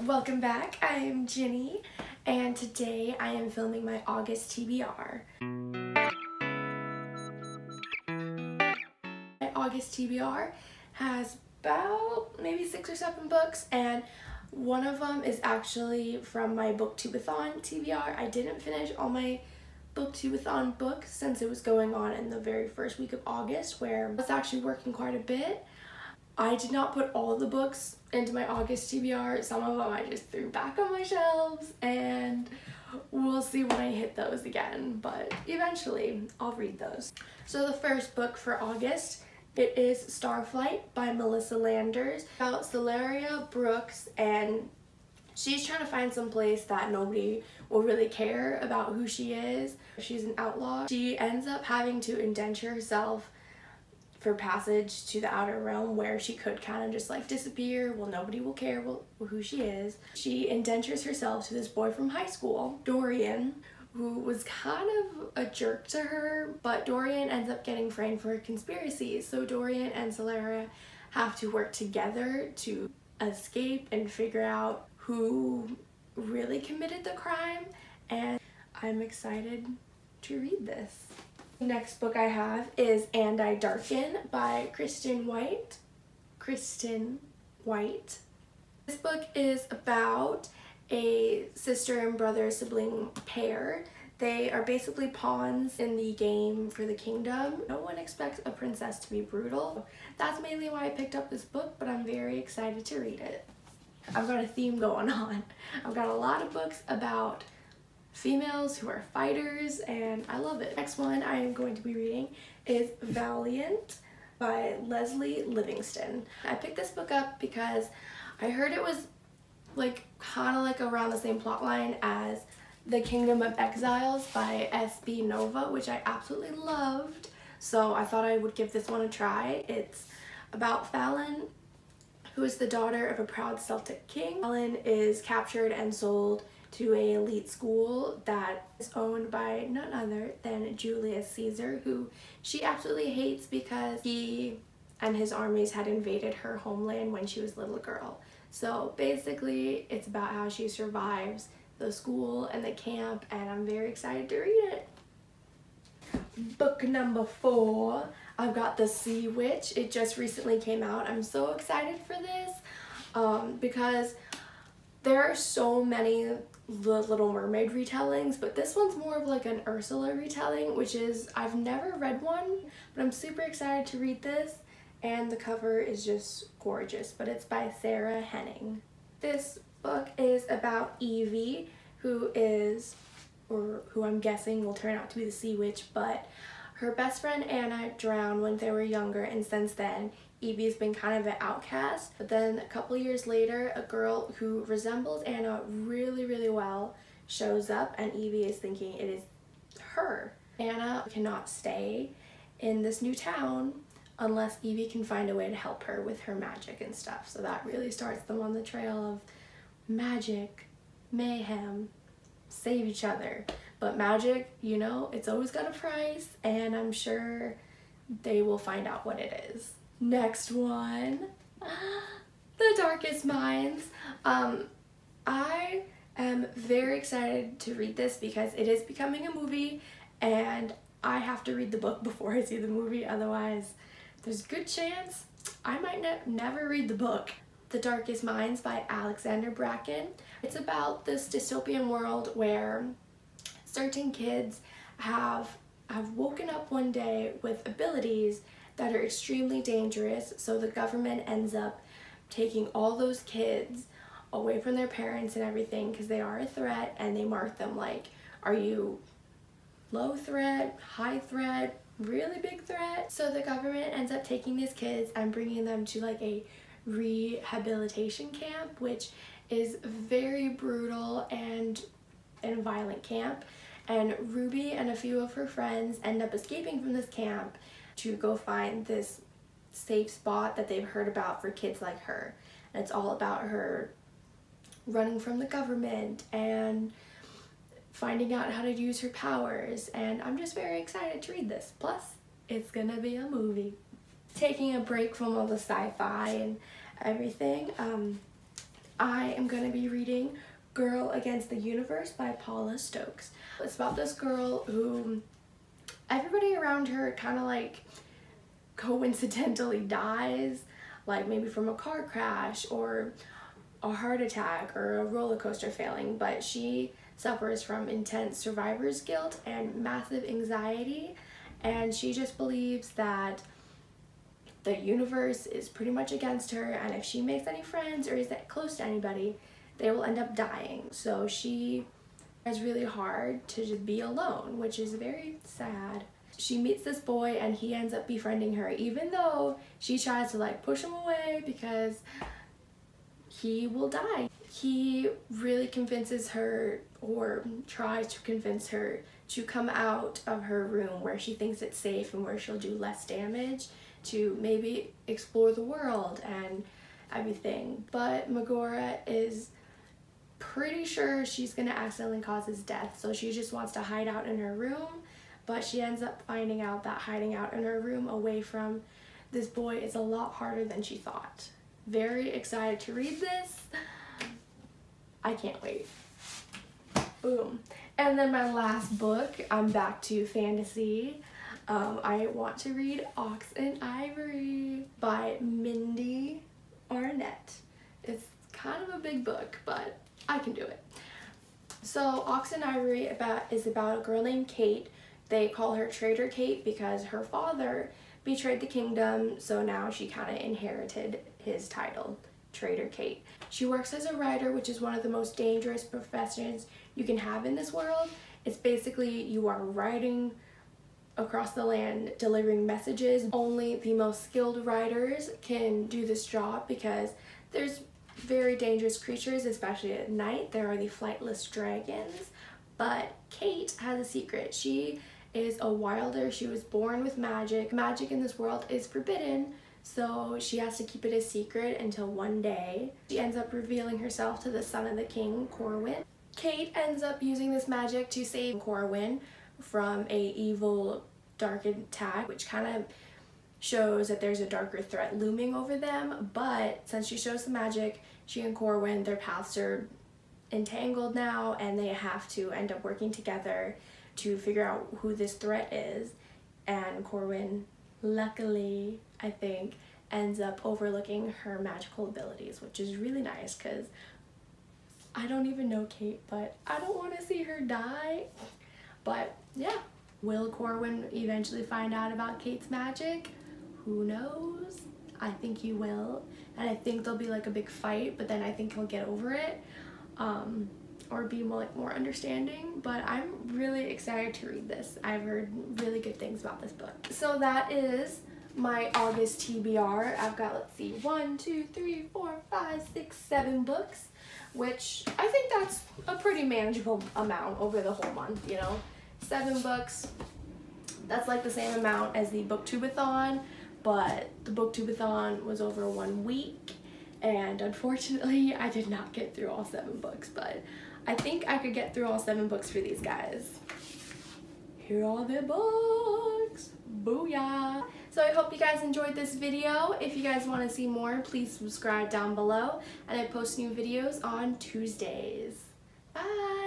Welcome back, I'm Ginny, and today I am filming my August TBR. My August TBR has about maybe 6 or 7 books, and one of them is actually from my Booktubeathon TBR. I didn't finish all my Booktubeathon books since it was going on in the very first week of August, where I was actually working quite a bit. I did not put all of the books into my August TBR. Some of them I just threw back on my shelves, and we'll see when I hit those again, but eventually I'll read those. So the first book for August, it is Starflight by Melissa Landers, about Celeria Brooks, and she's trying to find some place that nobody will really care about who she is. She's an outlaw. She ends up having to indenture herself for passage to the outer realm, where she could kind of just like disappear. Well, nobody will care who she is. She indentures herself to this boy from high school, Dorian, who was kind of a jerk to her, but Dorian ends up getting framed for a conspiracy. So Dorian and Celeria have to work together to escape and figure out who really committed the crime, and I'm excited to read this. The next book I have is And I Darken by Kristen White. This book is about a sister and brother sibling pair. They are basically pawns in the game for the kingdom. No one expects a princess to be brutal. That's mainly why I picked up this book, but I'm very excited to read it. I've got a theme going on. I've got a lot of books about females who are fighters, and I love it. Next one I am going to be reading is Valiant by Leslie Livingston. I picked this book up because I heard it was kind of around the same plotline as The Kingdom of Exiles by S.B. Nova, which I absolutely loved, so I thought I would give this one a try. It's about Fallon, who is the daughter of a proud Celtic king. Fallon is captured and sold to an elite school that is owned by none other than Julius Caesar, who she absolutely hates because he and his armies had invaded her homeland when she was a little girl. So basically it's about how she survives the school and the camp, and I'm very excited to read it. Book number 4, I've got The Sea Witch. It just recently came out. I'm so excited for this because there are so many The Little Mermaid retellings, but this one's more of like an Ursula retelling, which is, I've never read one, but I'm super excited to read this, and the cover is just gorgeous, but it's by Sarah Henning. This book is about Evie, who I'm guessing will turn out to be the Sea Witch, but her best friend Anna drowned when they were younger, and since then Evie's been kind of an outcast. But then a couple years later, a girl who resembles Anna really well shows up, and Evie is thinking it is her. Anna cannot stay in this new town unless Evie can find a way to help her with her magic and stuff. So that really starts them on the trail of magic, mayhem, save each other. But magic, you know, it's always got a price, and I'm sure they will find out what it is. Next one, The Darkest Minds. I am very excited to read this because it is becoming a movie, and I have to read the book before I see the movie, otherwise there's a good chance I might never read the book. The Darkest Minds by Alexander Bracken. It's about this dystopian world where certain kids have woken up one day with abilities that are extremely dangerous, so the government ends up taking all those kids away from their parents and everything because they are a threat, and they mark them like, are you low threat, high threat, really big threat? So the government ends up taking these kids and bringing them to like a rehabilitation camp, which is very brutal and violent camp, and Ruby and a few of her friends end up escaping from this camp to go find this safe spot that they've heard about for kids like her. And it's all about her running from the government and finding out how to use her powers, and I'm just very excited to read this. Plus, it's gonna be a movie. Taking a break from all the sci-fi and everything, I am going to be reading Girl Against the Universe by Paula Stokes. It's about this girl who everybody around her kind of like coincidentally dies, like maybe from a car crash or a heart attack or a roller coaster failing, but she suffers from intense survivor's guilt and massive anxiety, and she just believes that the universe is pretty much against her, and if she makes any friends or is that close to anybody, they will end up dying. So she tries really hard to just be alone, which is very sad. She meets this boy and he ends up befriending her, even though she tries to like push him away because he will die. He really convinces her, or tries to convince her, to come out of her room where she thinks it's safe and where she'll do less damage, to maybe explore the world and everything. But Megora is pretty sure she's gonna accidentally cause his death, so she just wants to hide out in her room, but she ends up finding out that hiding out in her room away from this boy is a lot harder than she thought. Very excited to read this. I can't wait. Boom. And then my last book, I'm back to fantasy. I want to read Ox and Ivory by Mindy Arnett. It's kind of a big book, but I can do it. So Ox and Ivory is about a girl named Kate. They call her Traitor Kate because her father betrayed the kingdom, so now she kind of inherited his title, Traitor Kate. She works as a writer, which is one of the most dangerous professions you can have in this world. It's basically you are writing across the land, delivering messages. Only the most skilled writers can do this job because there's very dangerous creatures, especially at night. There are the flightless dragons, but Kate has a secret. She is a wilder. She was born with magic. Magic in this world is forbidden, so she has to keep it a secret until one day she ends up revealing herself to the son of the king, Corwin. Kate ends up using this magic to save Corwin from a evil dark attack, which kind of shows that there's a darker threat looming over them. But since she shows the magic, she and Corwin, their paths are entangled now, and they have to end up working together to figure out who this threat is. And Corwin, luckily, I think, ends up overlooking her magical abilities, which is really nice because I don't even know Kate, but I don't want to see her die. But yeah, will Corwin eventually find out about Kate's magic? Who knows? I think he will, and I think there'll be like a big fight, but then I think he'll get over it, or be more understanding. But I'm really excited to read this. I've heard really good things about this book. So that is my August TBR. I've got, let's see, 1, 2, 3, 4, 5, 6, 7 books, which I think that's a pretty manageable amount over the whole month, you know? 7 books, that's like the same amount as the booktubeathon, but the booktubeathon was over 1 week, and unfortunately I did not get through all 7 books, but I think I could get through all 7 books for these guys. Here are the books. Booyah! So I hope you guys enjoyed this video. If you guys want to see more, please subscribe down below, and I post new videos on Tuesdays. Bye!